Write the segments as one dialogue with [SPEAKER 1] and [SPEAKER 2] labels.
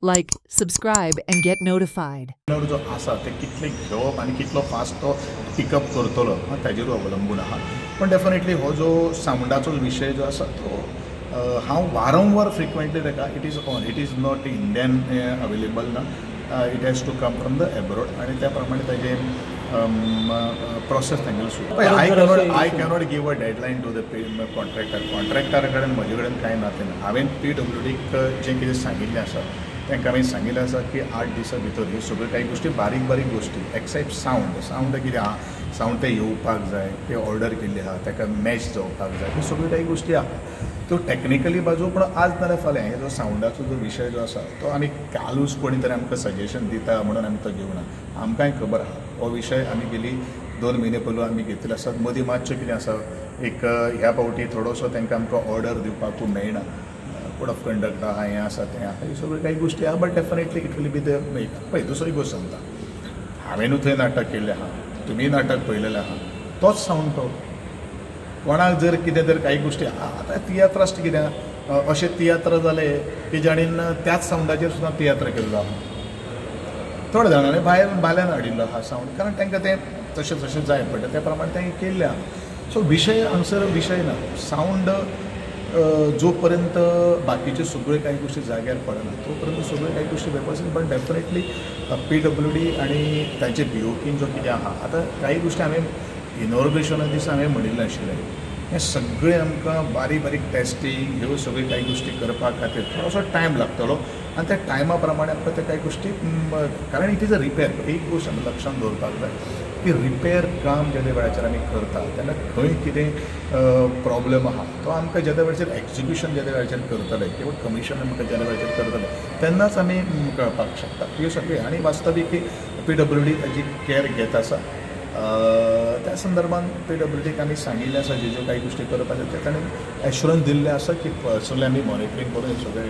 [SPEAKER 1] Like, subscribe, and get notified.
[SPEAKER 2] जो आसा ते कितले घेवप आनी कितलो फास्ट तो पिकअप करतलो ताजेर अवलंबून आहा. पण डेफिनेटली हो जो साउंडाचो विशय जो आसा तो हांव वारंवार फ्रिक्वेंटली ताका it is not Indian available ना. It has to come from the abroad आनी त्या प्रमाणे ताजे प्रोसेस तांगेलो सुरू. I cannot give a deadline to the कॉन्ट्रॅक्टरा कडेन म्हजे कडेन कांय ना तें हांवें PWDक जें कितें सांगिल्लें आसा तांकां हांवें सांगिल्लें आसा की 8 दिसां भितर ह्यो सगळ्यो काही गोष्टी बारीक गोष्टी एक्सेप्ट साउंड कितें आहा साउंड ते येवपाक जाय ते ऑर्डर केल्ली आहा ताका मॅच जावपाक जाय ह्यो सगळ्यो काही गोष्टी आहा त्यो टॅक्निकली बाजू. पूण आज नाल्यार फाल्यां हे जो साउंडाचो जो विशय जो आसा तो आमी कालूच कोणी तरी आमकां सजेशन दिता म्हणून आमी तो घेवना. आमकांय खबर आहा हो विशय आमी गेली 2 म्हयने पयलू आमी घेतिल्लो आसात. मदीं मातशें कितें आसा एक ह्या फावटी थोडोसो तांकां आमकां ऑर्डर दिवपाकूय मेळना. कोड ऑफ कंडक्ट आहा हें आसा तें आहा ह्यो सगळ्यो काही गोष्टी आहा. But definitely it will be the मेळटा. पळय दुसरी गोश्ट सांगता हांवेनूय थंय नाटक केल्लें आहा तुमी नाटक पळयलेलें आहा तोच साउंड तो कोणाक जर कितें जर काही गोष्टी आतां तियात्र आसता कितें अशें तियात्र जाले की जाणीन त्याच साउंडाचेर सुद्दां तियात्र केल्लो आहा. थोड्या जाणांनी भायर बाल्यान हाडिल्लो आहा साउंड कारण तांकां तें तशें जाय पडटा त्या प्रमाणे तें केल्लें आहा. सो विशय हांगसर विशय ना. साउंड जो पर्यंत बाकीचे सगळे काही गोष्टी जाग्यार पडना तोपर्यंत सगळे काही गोष्टी वेवस्थीत. पण डेफिनेटली PWD आनी तांचे BOK जो कितें आहा आतां काही गोष्टी हांवें इनॉग्रेशना दिसा हांवें म्हणिल्लें आशिल्लें हें सगळें आमकां बारीक टेस्टींग ह्यो सगळ्यो काही गोष्टी करपा खातीर थोडोसो टायम लागतलो आनी त्या टायमा प्रमाणे आमकां त्या काही गोष्टी कारण इट इज अ रिपेर. एक गोष्ट आमी लक्षांत दवरपाक जाय की रिपेर काम जेदे वेळाचेर आमी करता तेन्ना खंय कितें प्रॉब्लम आहा तो आमकां जेदे वेळाचेर एक्झिक्युशन जेदे वेळाचेर करतले किंवा कमिशन आमकां जेदे वेळाचेर करतले तेन्नाच आमी कळपाक शकता ह्यो सगळी. आनी वास्तवीक PWD ताजी कॅर घेत आसा. त्या संदर्भात PWDक आमी सांगिल्लें आसा ज्यो काही गोष्टी करपाच्यो ते ताणें एश्युरन्स दिल्लें आसा की पर्सनली आमी मॉनिटरींग करून सगळे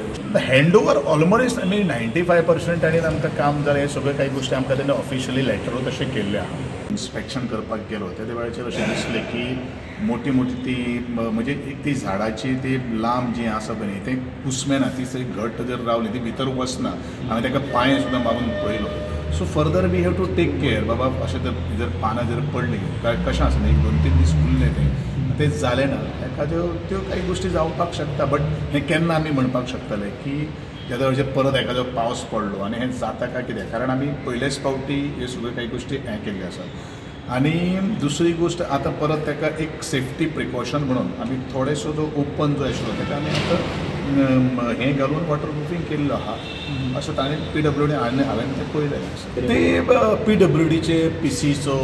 [SPEAKER 2] हँड ओवर ऑलमोस्ट आमी 95% आनी आमकां काम जालें. हे सगळे काही गोष्टी आमकां तेन्ना ऑफिशियली लेटरूच तशें केल्लें आहा. इन्स्पेक्शन करपाक गेलो त्या वेळाचेर अशें दिसलें की मोठी ती म्हणजे ती झाडाची ती लांब जी आसा पळय ती कुसमेना ती थंय घट्ट जर रावली ती भितर वचना. हांवें ताका पांय सुद्दां मारून पळयलो. So further we have to take care बाबा अशें जर पानां जर पडलीं काय कशें आसा एक 2-3 दीस उरलें तें जालें ना एखाद्यो त्यो काही गोष्टी जावपाक शकता. बट हें केन्ना आमी म्हणपाक शकतले की जेद्या वेळाचेर परत एखादो पावस पडलो आनी हें जाता काय कितें कारण आमी पयलेच फावटी ह्यो सगळ्यो काही गोष्टी हें केल्ल्यो आसात. आनी दुसरी गोष्ट आतां परत ताका एक सेफ्टी प्रिकॉशन म्हणून आमी थोडेसो जो ओपन जो आशिल्लो ताका आमी आतां हें घालून वॉटरप्रुफींग केल्लो आहा असो ताणें PWD हांवें तें पळयलेलें आसा. ते PWDचे PCचो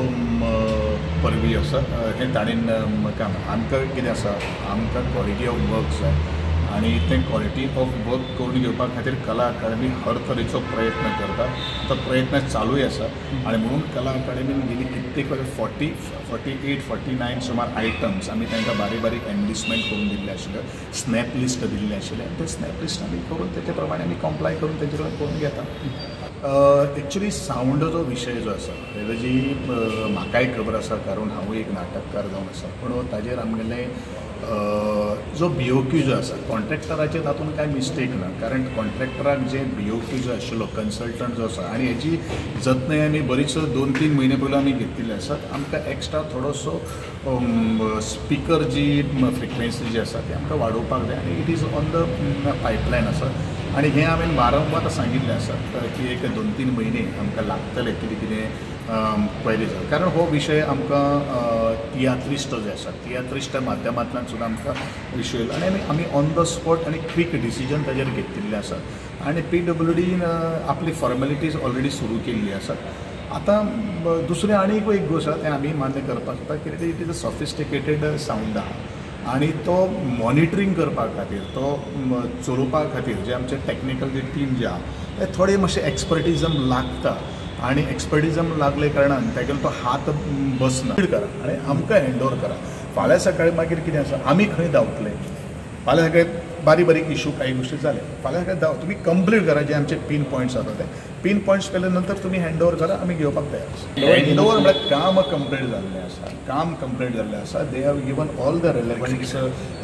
[SPEAKER 2] परवी आसा हें ताणें आमकां कितें आसा आमकां क्वॉलिटी ऑफ वर्क जाय आनी तें क्वॉलिटी ऑफ वर्क करून घेवपा खातीर कला अकादमी हर तरेचो प्रयत्न करता. तो प्रयत्न चालूय आसा आनी म्हणून कला अकादमीन गेली कित्येक 48-49 सुमार आयटम्स आमी तांकां बारीक एनलिस्टमेंट करून दिल्ले आशिल्ले स्नॅप लिस्ट दिल्ले आशिल्ले ते स्नॅप लिस्ट आमी करून तेचे प्रमाणे आमी कॉम्प्लाय करून तेचे कडेन करून घेता. एक्चुली साउंड जो विशय जो आसा तेजी म्हाकाय खबर आसा कारण हांवूय एक नाटककार जावन आसा. पूण ताजेर आमगेलें जो BOK जो आसा कॉन्ट्रॅक्टराचेर तातूंत कांय मिस्टेक ना कारण कॉन्ट्रॅक्टराक जे BOK जो आशिल्लो कन्सल्टंट जो आसा आनी हेची जतनाय आमी बरीच 2-3 म्हयने पयलू आमी घेतिल्ले आसात. आमकां एक्स्ट्रा थोडोसो स्पिकर जी फ्रिक्वेन्सी जी आसा ती आमकां वाडोवपाक जाय आनी it is on the pipeline आसा. आनी हें हांवें वारंवार सांगिल्लें आसा की एक 2-3 म्हयने आमकां लागतले कितें क्वेरीज कारण हो विशय आमकां तियात्रिस्ट जे आसा तियात्रिस्टा माध्यमांतल्यान सुद्दां आमकां विशय आनी आमी ऑन द स्पॉट आनी क्वीक डिसिजन ताजेर घेतिल्ले आसा. आनी PWDन आपली फॉर्मेलिटीज ऑलरेडी सुरू केल्ली आसा. आतां दुसरें आनीक एक गोश्ट आसा तें आमी मान्य करपाक शकता कित्याक it is a sophisticated sound आहा आनी तो मॉनिटरींग करपा खातीर तो चलोवपा खातीर जे आमचे टॅक्निकल जे टीम जे आहा ते थोडे मातशें एक्सपर्टिजम लागता आनी एक्सपर्टिजम लागले कारणान तागेलो तो हात बसना करा आनी आमकां हँड ओवर करा. फाल्यां सकाळीं मागीर कितें आसा आमी खंय धांवतले फाल्यां सकाळीं बारीक इशू काही गोष्टी जाले फाल्यां सकाळीं तुमी कंप्लीट करा जे आमचे पिन पॉयंट्स आसा ते पिन पॉयंट्स केले नंतर तुमी हँड ओवर करा आमी घेवपाक तयार आसा. हँड ओवर म्हळ्यार काम कंप्लीट जाल्लें आसा. They have given all the relevants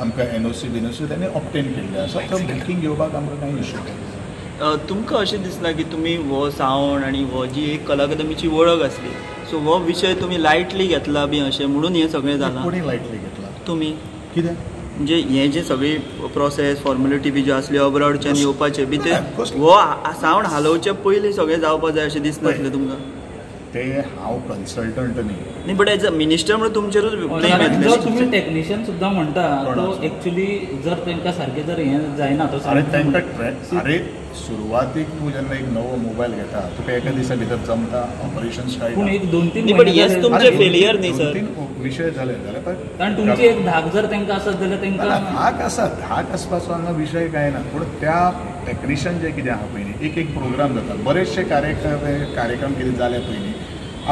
[SPEAKER 2] आमकां NOC त्यांनी ऑब्टेन केल्ले आसा. तो बुकींग घेवपाक आमकां कांय इशू ना.
[SPEAKER 3] तुमकां अशें दिसना की तुमी हो सावंड आनी हो जी एक कला अकादमीची वळख आसली सो हो विशय तुमी लायटली घेतला बी अशें म्हणून हें सगळें जालां
[SPEAKER 2] कोणी लायटली घेतला
[SPEAKER 3] तुमी
[SPEAKER 2] कितें
[SPEAKER 3] म्हणजे हें जे सगळी प्रोसेस फॉर्मेलिटी बी ज्यो आसल्यो अब्रॉडच्यान येवपाचे बी ते हो सावंड हालोवचे पयलीं सगळें जावपा जाय अशें दिसनासलें तुमकां
[SPEAKER 2] ते हांव कन्सल्टंट न्ही
[SPEAKER 3] बट एज अ मिनिस्टर म्हणून तुमचेरूच ब्लेम
[SPEAKER 4] जर
[SPEAKER 3] येतलें
[SPEAKER 4] तुम्ही टेक्निशियन सुद्धा म्हणता तो एक्चुअली जर तांकां सारकें जर हें जायना तो
[SPEAKER 2] अरे तांकां अरे सुरवातीक तूं जेन्ना एक नवो मोबायल घेता तुका एका दिसा भितर जमता ऑपरेशन स्टार्ट
[SPEAKER 4] पूण एक 2-3
[SPEAKER 3] बट हेच तुमचे फेलियर न्ही सर
[SPEAKER 2] विशय जाले जाल्यार
[SPEAKER 4] कारण तुमची एक धाक जर तांकां आसत जाल्यार तांकां
[SPEAKER 2] धाक आसा धाक आसपाचो हांगा विशय काय ना पूण त्या टेक्निशियन जे कितें आहा पयलीं एक प्रोग्राम जाता बरेचशे कार्यक्रम कितें जाले पयलीं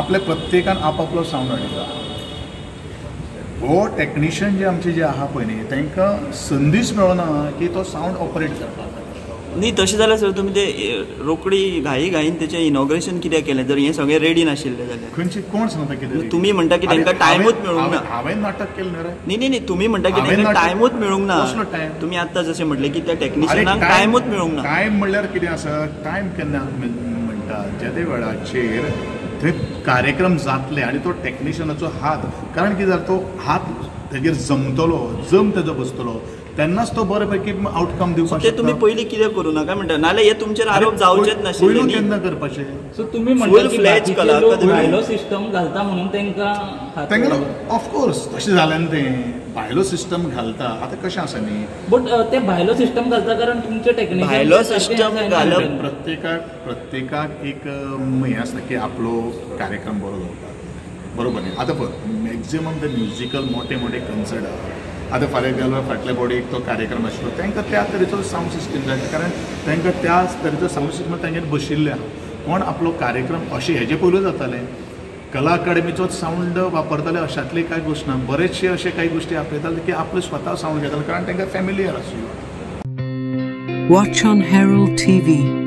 [SPEAKER 2] आपल्या प्रत्येकान आपापलो सावंड हाडिल्लो हो टेक्निशियन जे आमचे जे आहा पळय न्ही तांकां संदीच मेळना की तो सावंड ऑपरेट करपाक
[SPEAKER 3] न्ही तशें जाल्यार सर तुमी ते रोखडी घाईन तेचें इनॉग्रेशन कित्याक केलें जर हें सगळें रेडी नाशिल्लें जाल्यार
[SPEAKER 2] खंयची कोण सांगता कितें
[SPEAKER 3] तुमी म्हणटा की तांकां टायमूच मेळूंक ना
[SPEAKER 2] हांवें नाटक केलें न्ही रे
[SPEAKER 3] न्ही न्ही तुमी म्हणटा की तांकां टायमूच मेळूंक
[SPEAKER 2] कसलो
[SPEAKER 3] ना
[SPEAKER 2] time?
[SPEAKER 3] तुमी आत्तां जशें म्हटलें की त्या टेक्निशियनाक टायमूच मेळूंक ना
[SPEAKER 2] टायम म्हणल्यार कितें आसा टायम केन्ना म्हणटा जे ते वेळाचेर थंय कार्यक्रम जातले आनी तो टेक्निशियनाचो हात कारण कितें जाता तो हात तेजेर जमतलो जम तेजो बसतलो तेन्नाच तो बरे पैकी आउटकम दिवपाक
[SPEAKER 3] ते तुमी पयलीं कितें करूं नाका म्हणटा नाल्यार हे तुमचेर आरोप जावचेच नाशिल्ले
[SPEAKER 2] पयलू
[SPEAKER 3] न्ही
[SPEAKER 2] केन्ना करपाचें
[SPEAKER 4] सो तुम्ही
[SPEAKER 3] Full
[SPEAKER 4] म्हणटा की
[SPEAKER 3] fledged
[SPEAKER 4] बाकीचे
[SPEAKER 3] कला
[SPEAKER 4] लोक
[SPEAKER 3] अकादमी.
[SPEAKER 4] भायलो सिस्टम घालता म्हणून तांकां हात
[SPEAKER 2] तांकां ऑफकोर्स तशें जालें तें भायलो सिस्टम घालता आतां कशें आसा न्ही
[SPEAKER 4] बट ते भायलो सिस्टम घालता कारण तुमचे टेक्निशियन
[SPEAKER 3] भायलो system घालप
[SPEAKER 2] प्रत्येकाक एक हें आसता की आपलो कार्यक्रम बरो जावपाक बरोबर न्ही आतां पळय मॅक्झिमम ते म्युजिकल मोठे मोठे कन्सर्ट आहा आतां फाल्यां गेलो फाटल्या बॉडीक तो कार्यक्रम आशिल्लो तांकां त्या तरेचो सावंड सिस्टम जाय कारण तांकां त्या तरेचो सावंड सिस्टम तांगेर बशिल्ले आहा कोण आपलो कार्यक्रम अशें हेजे पयलू जातालें कला अकादमीचोच सावंड वापरताले अशातली कांय गोश्ट ना बरेचशे अशे काही गोश्टी आपयताले की आपलो स्वता सावंड घेताले कारण तांकां फॅमिलियर आशिल्लो
[SPEAKER 5] Watch on Herald TV.